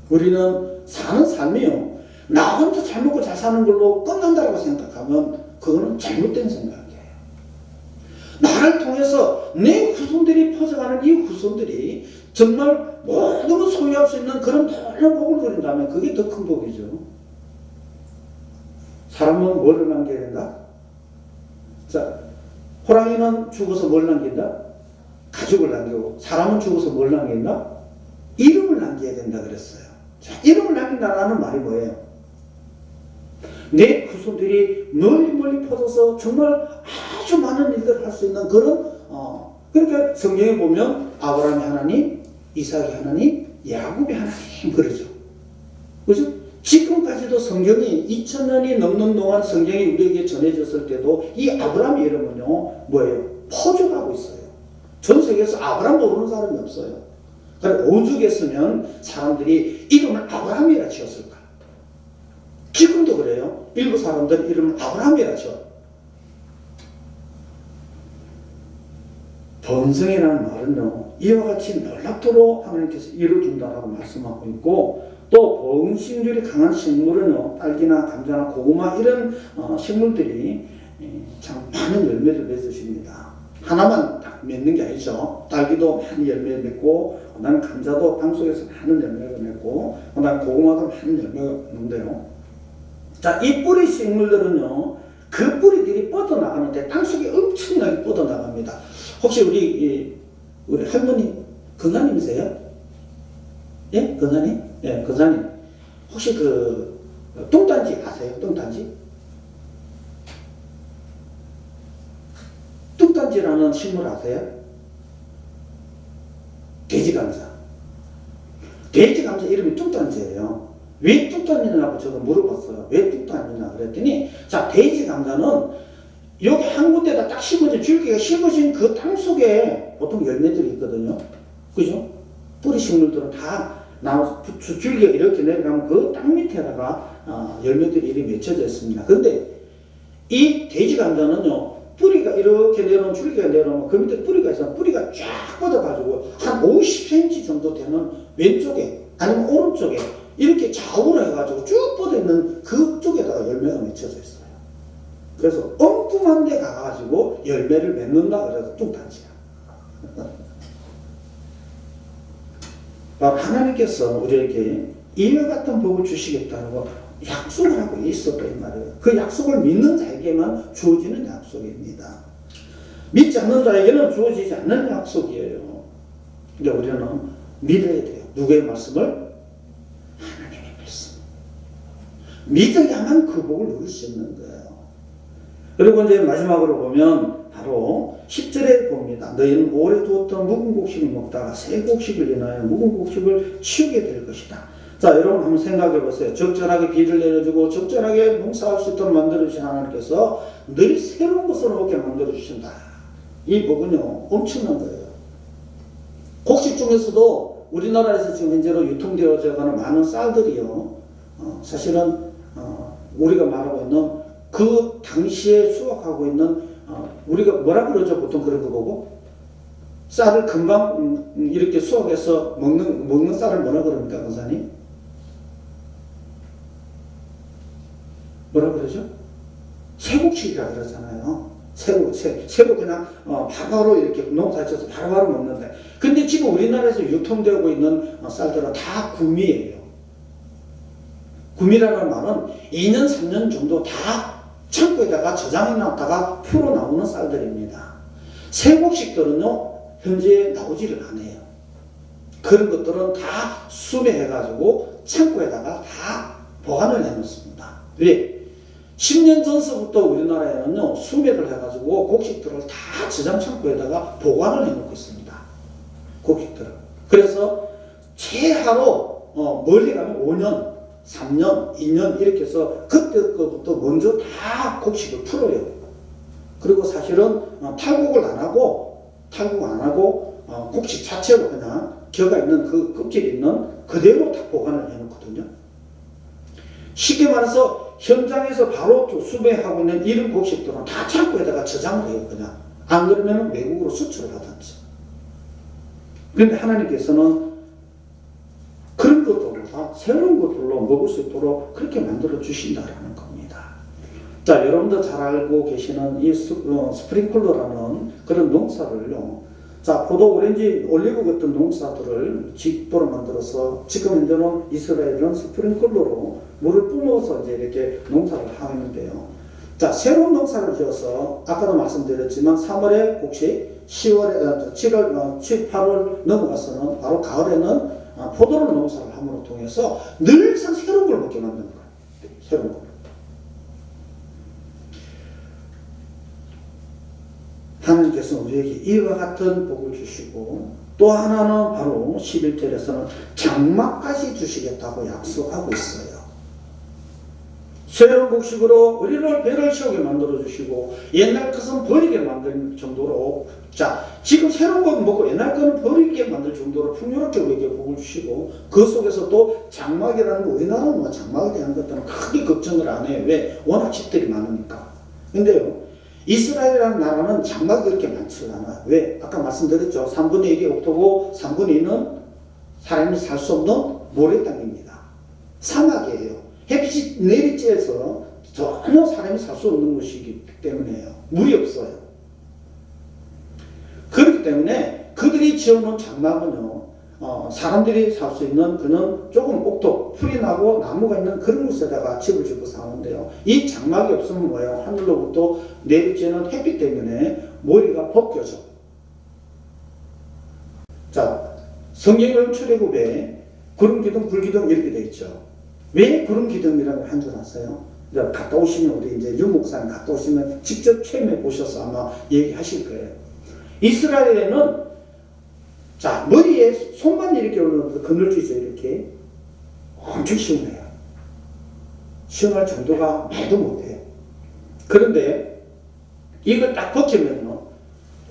우리는 사는 삶이요, 나 혼자 잘 먹고 잘 사는 걸로 끝난다고 생각하면 그거는 잘못된 생각이에요. 나를 통해서 내 후손들이 퍼져가는 이 후손들이 정말 모든 걸 소유할 수 있는 그런 놀라운 복을 누린다면 그게 더 큰 복이죠. 사람은 뭐를 남겨야 된다? 자, 호랑이는 죽어서 뭘 남긴다? 가죽을 남기고, 사람은 죽어서 뭘 남긴다? 이름을 남겨야 된다 그랬어요. 자, 이름을 남긴다라는 말이 뭐예요? 내 후손들이 멀리 퍼져서 정말 아주 많은 일들을 할 수 있는 그런 그러니까 성경에 보면 아브라함의 하나님, 이삭의 하나님, 야곱의 하나님 그러죠. 그죠? 지금까지도 성경이 2000년이 넘는 동안 성경이 우리에게 전해졌을 때도 이 아브라함의 이름은요, 뭐예요? 퍼져가고 있어요. 전 세계에서 아브라함 모르는 사람이 없어요. 그러니까 오죽했으면 사람들이 이름을 아브라함이라 지었을까? 지금도 그래요. 일부 사람들은 이름을 아브라함이라 지어요. 번성이라는 말은요, 이와 같이 놀랍도록 하나님께서 이루어준다라고 말씀하고 있고, 또 번식률이 강한 식물은요, 딸기나 감자나 고구마 이런 식물들이 참 많은 열매를 맺으십니다. 하나만 딱 맺는 게 아니죠. 딸기도 많은 열매를 맺고, 그 다음에 감자도 땅속에서 많은 열매를 맺고, 그 다음에 고구마도 많은 열매가 맺는데요. 자, 이 뿌리 식물들은요, 그 뿌리들이 뻗어나가는데 땅속에 엄청나게 뻗어나갑니다. 혹시 우리 할머니 건사님이세요? 예? 건사님? 예, 건사님. 혹시 그 똥단지 아세요? 똥단지? 뚝단지라는 식물 아세요? 돼지감자. 돼지감자 이름이 뚝단지예요. 왜 뚝단지냐고 저도 물어봤어요. 왜 뚝단지냐 그랬더니, 자, 돼지감자는 여기 한 군데다 딱 심어진 줄기가 심어진 그 땅 속에 보통 열매들이 있거든요. 그죠? 뿌리 식물들은 다 줄기가 이렇게 내려가면 그 땅 밑에다가 열매들이 이렇게 맺혀져 있습니다. 그런데 이 돼지 감자는요, 뿌리가 이렇게 내려오면 줄기가 내려오면 그 밑에 뿌리가 있어요. 뿌리가 쫙 뻗어가지고 한 50cm 정도 되는 왼쪽에 아니면 오른쪽에 이렇게 좌우로 해가지고 쭉 뻗어있는 그쪽에다가 열매가 맺혀져 있어요. 그래서 엉뚱한 데 가가지고 열매를 맺는다 그래서 뚱딴지야. 하나님께서 우리에게 이와 같은 복을 주시겠다고 약속을 하고 있었다 이 말이에요. 그 약속을 믿는 자에게만 주어지는 약속입니다. 믿지 않는 자에게는 주어지지 않는 약속이에요. 근데 우리는 믿어야 돼요. 누구의 말씀을? 하나님의 말씀. 믿어야만 그 복을 누릴 수 있는 거예요. 그리고 이제 마지막으로 보면 바로 10절에 봅니다. 너희는 오래 두었던 묵은 곡식을 먹다가 새 곡식을 인하여 묵은 곡식을 치우게 될 것이다. 자, 여러분 한번 생각해 보세요. 적절하게 비를 내려주고 적절하게 농사할 수 있도록 만들어주신 하나님께서 늘 새로운 것으로 먹게 만들어주신다. 이 복은요, 엄청난 거예요. 곡식 중에서도 우리나라에서 지금 현재로 유통되어져 가는 많은 쌀들이요, 사실은 우리가 말하고 있는 그 당시에 수확하고 있는 우리가 뭐라 그러죠? 보통 그런 거 보고 쌀을 금방 이렇게 수확해서 먹는 쌀을 뭐라 그럽니까, 권사님? 뭐라 그러죠? 새곡식이라 그러잖아요. 새로 그냥 바로바로 이렇게 농사에 쳐서 바로바로 먹는데, 근데 지금 우리나라에서 유통되고 있는 쌀들은 다 구미예요. 구미라는 말은 2년 3년 정도 다 창고에다가 저장해 놨다가 풀어 나오는 쌀들입니다. 새곡식들은요, 현재 나오지를 않아요. 그런 것들은 다 수매해가지고 창고에다가 다 보관을 해놓습니다. 왜? 10년 전서부터 우리나라에는요, 수매를 해가지고 곡식들을 다 저장 창고에다가 보관을 해놓고 있습니다. 곡식들을. 그래서 최하로 멀리 가면 5년, 3년, 2년 이렇게 해서 그때부터 먼저 다 곡식을 풀어요. 그리고 사실은 탈곡을 안 하고 곡식 자체로 그냥 겨가 있는 그 껍질이 있는 그대로 다 보관을 해놓거든요. 쉽게 말해서 현장에서 바로 수매하고 있는 이런 곡식들은 다 창고에다가 저장을 해요. 그냥 안 그러면 외국으로 수출을 하든지. 그런데 하나님께서는 그런 것들을 다 새로운 것들로 먹을 수 있도록 그렇게 만들어 주신다라는 겁니다. 자, 여러분도 잘 알고 계시는 이 스프링클러라는 그런 농사를요, 자, 포도, 오렌지, 올리브 같은 농사들을 직도로 만들어서 지금 현재는 이스라엘은 스프링클러로 물을 뿜어서 이제 이렇게 농사를 하는데요. 자, 새로운 농사를 지어서 아까도 말씀드렸지만 3월에 곡식, 10월에 7월, 8월 넘어가서는 바로 가을에는 포도를 농사를 함으로 통해서 늘상 새로운 걸 먹게 만드는 거예요. 새로운 걸. 하나님께서 우리에게 이와 같은 복을 주시고, 또 하나는 바로 11절에서는 장막까지 주시겠다고 약속하고 있어요. 새로운 곡식으로 우리를 배를 채우게 만들어 주시고, 옛날 것은 버리게 만들 정도로, 자, 지금 새로운 것 먹고 옛날 거는 버리게 만들 정도로 풍요롭게 우리에게 복을 주시고, 그 속에서 또 장막이라는 거, 우리나라는 뭐 장막에 대한 것들은 크게 걱정을 안 해요. 왜? 워낙 집들이 많으니까. 근데요, 이스라엘이라는 나라는 장막이 그렇게 많지 않아요. 왜? 아까 말씀드렸죠. 3분의 1이 옥토고 3분의 2는 사람이 살 수 없는 모래 땅입니다. 사막이에요. 햇빛이 내리쬐서 전혀 사람이 살 수 없는 곳이기 때문에요. 물이 없어요. 그렇기 때문에 그들이 지어놓은 장막은요, 사람들이 살 수 있는 그는 조금 옥토, 풀이 나고 나무가 있는 그런 곳에다가 집을 짓고 사는데요. 이 장막이 없으면 뭐예요? 하늘로부터 내리쬐는 햇빛 때문에 머리가 벗겨져. 자, 성경의 출애굽에 구름기둥, 불기둥 이렇게 되어 있죠. 왜 구름기둥이라고 한 줄 아세요? 갔다 오시면, 우리 이제 유목사님 갔다 오시면 직접 체험해 보셔서 아마 얘기하실 거예요. 이스라엘에는 자, 머리에 손만 이렇게 올려놓고 그늘 수 있어요. 이렇게. 엄청 시원해요. 시원할 정도가 말도 못해요. 그런데 이걸 딱 벗기면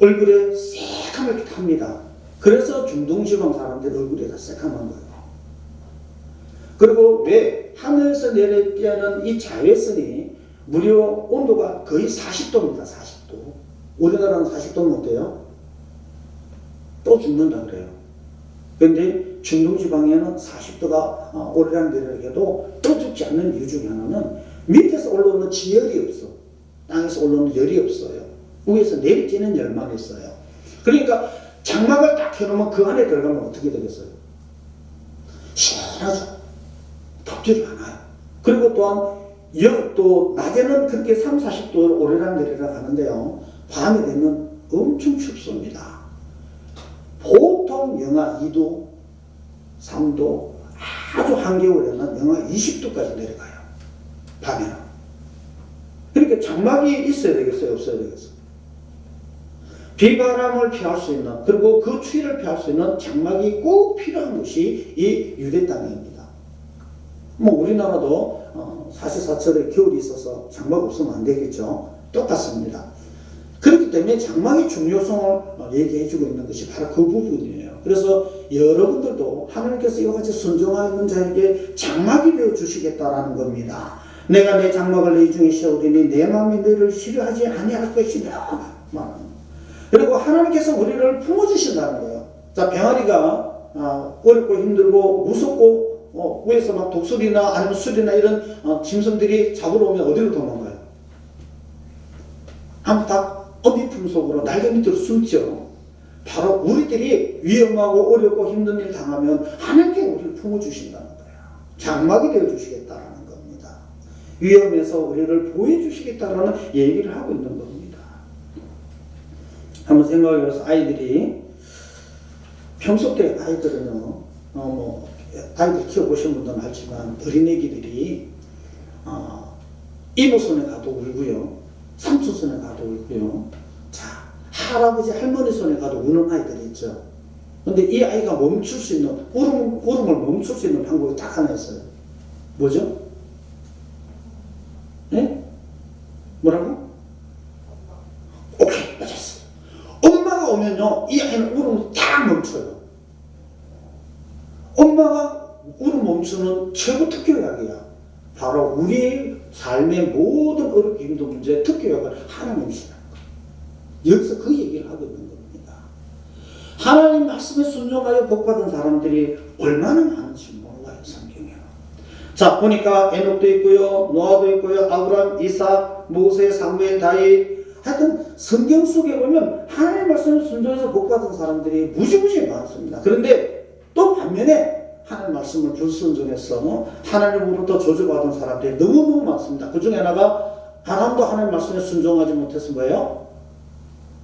얼굴에 새카맣게 탑니다. 그래서 중동지방 사람들 얼굴에 다 새카만 거예요. 그리고 왜 하늘에서 내려오는 이 자외선이 무려 온도가 거의 40도입니다. 40도. 우리나라는 40도는 어때요? 또 죽는다 그래요. 그런데 중동지방에는 40도가 오르락내리락 해도 또 죽지 않는 이유 중에 하나는 밑에서 올라오는 지열이 없어. 땅에서 올라오는 열이 없어요. 위에서 내리쬐는 열만 있어요. 그러니까 장막을 딱 켜놓으면 그 안에 들어가면 어떻게 되겠어요? 시원하죠. 덥지를 않아요. 그리고 또한 또 낮에는 그렇게 3, 40도 오르락내리락 하는데요. 밤에 되면 엄청 춥습니다. 보통 영하 2도, 3도, 아주 한겨울에는 영하 20도까지 내려가요. 밤에는. 그러니까 장막이 있어야 되겠어요? 없어야 되겠어요? 비바람을 피할 수 있는, 그리고 그 추위를 피할 수 있는 장막이 꼭 필요한 것이 이 유대 땅입니다. 뭐 우리나라도 사시사철에 겨울이 있어서 장막 없으면 안 되겠죠. 똑같습니다. 그렇기 때문에 장막의 중요성을 얘기해주고 있는 것이 바로 그 부분이에요. 그래서 여러분들도 하나님께서 이와 같이 순종하는 자에게 장막이 되어주시겠다라는 겁니다. 내가 내 장막을 너희 중에 세우리니 내 마음이 너희를 싫어하지 아니할 것이며. 그리고 하나님께서 우리를 품어주신다는 거예요. 자, 병아리가 어렵고 힘들고 무섭고 위에서 막 독수리나 아니면 술이나 이런 짐승들이 잡으러 오면 어디로 도망가요? 딱 어미 품속으로 날개 밑으로 숨죠. 바로 우리들이 위험하고 어렵고 힘든 일 당하면 하나님께 우리를 품어주신다는 거예요. 장막이 되어주시겠다라는 겁니다. 위험에서 우리를 보호해주시겠다라는 얘기를 하고 있는 겁니다. 한번 생각해보세요. 아이들이 평소 때 아이들은요, 아이들 키워보신 분들은 알지만 어린애기들이 이모 손에 가도 울고요, 삼촌 손에 가도 울고요, 자, 할아버지 할머니 손에 가도 우는 아이들이 있죠. 근데 이 아이가 멈출 수 있는, 울음을 멈출 수 있는 방법이 딱 하나 있어요. 뭐죠? 네? 뭐라고? 오케이, 맞았어. 엄마가 오면요, 이 아이는 울음을 딱 멈춰요. 엄마가 울음 멈추는 최고 특효약이야. 바로 우리 삶의 모든 어렵고 힘든 문제의 특효약을 하나님이시라는 거예요. 여기서 그 얘기를 하고 있는 겁니다. 하나님 말씀에 순종하여 복받은 사람들이 얼마나 많은지 몰라요, 성경에. 자, 보니까 에녹도 있고요, 노아도 있고요, 아브람, 이삭, 모세, 사무엘, 다윗. 하여튼 성경 속에 보면 하나님 말씀에 순종해서 복받은 사람들이 무지무지 많습니다. 그런데 또 반면에 하나님 말씀을 불순종해서 하나님으로부터 저주받은 사람들이 너무너무 많습니다. 그 중에 하나가 아담도 하나님 말씀에 순종하지 못해서 뭐예요?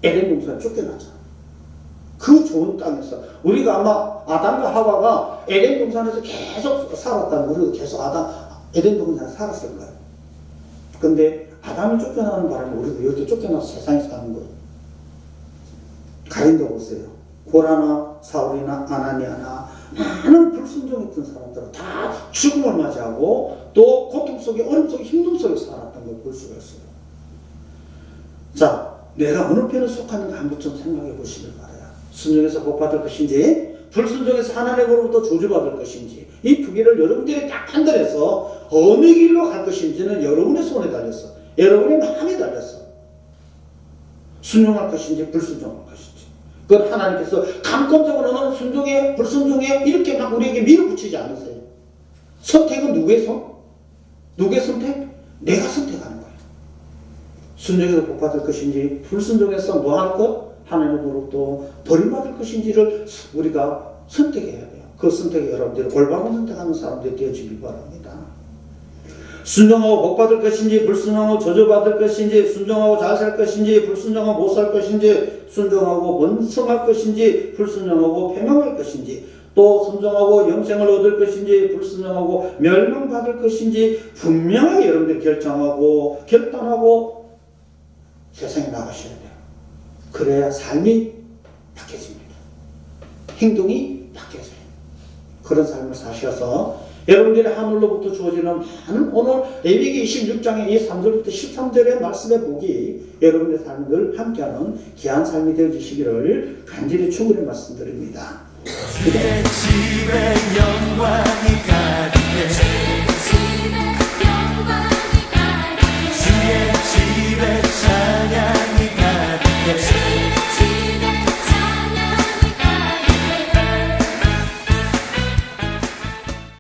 에덴 동산에 쫓겨났잖아. 그 좋은 땅에서 우리가 아마 아담과 하와가 에덴 동산에서 계속 살았다면 우리도 계속 에덴 동산에 살았을 거예요. 근데 아담이 쫓겨나는 바람에 우리도 여기도 쫓겨나서 세상에 사는 거예요. 가인도 보세요. 고라나 사울이나 아나니아나 많은 불순종했던 사람들은 다 죽음을 맞이하고 또 고통 속에 어려움 속에 힘듦 속에 살았던 걸 볼 수가 있어요. 자, 내가 어느 편에 속하는가 한번 좀 생각해 보시길 바라요. 순종해서 복받을 것인지 불순종해서 하나님으로부터 저주받을 것인지 이 두 개를 여러분들이 딱 판단해서 어느 길로 갈 것인지는 여러분의 손에 달렸어. 여러분의 마음에 달렸어. 순종할 것인지 불순종할 것인지. 그건 하나님께서 감건적으로는 순종에 불순종에 이렇게 막 우리에게 밀어붙이지 않으세요. 선택은 누구의 손? 누구의 선택? 내가 선택하는 거예요. 순종해서 복받을 것인지 불순종해서 뭐 할 것? 하나님으로부터 버림받을 것인지를 우리가 선택해야 돼요. 그 선택에 여러분들이 올바른 선택하는 사람들이 되어지길 바랍니다. 순종하고 복받을 것인지 불순종하고 저주받을 것인지 순종하고 잘 살 것인지 불순종하고 못 살 것인지 순종하고 번성할 것인지 불순종하고 패망할 것인지 또 순종하고 영생을 얻을 것인지 불순종하고 멸망받을 것인지 분명하게 여러분들이 결정하고 결단하고 세상에 나가셔야 돼요. 그래야 삶이 바뀌어집니다. 행동이 바뀌어져요. 그런 삶을 사셔서 여러분들이 하늘로부터 주어지는 많은 오늘 레위기 26장의 이 3절부터 13절의 말씀의 복이 여러분의 삶을 함께하는 귀한 삶이 되어주시기를 간절히 축원의 말씀드립니다. 주의 집의 영광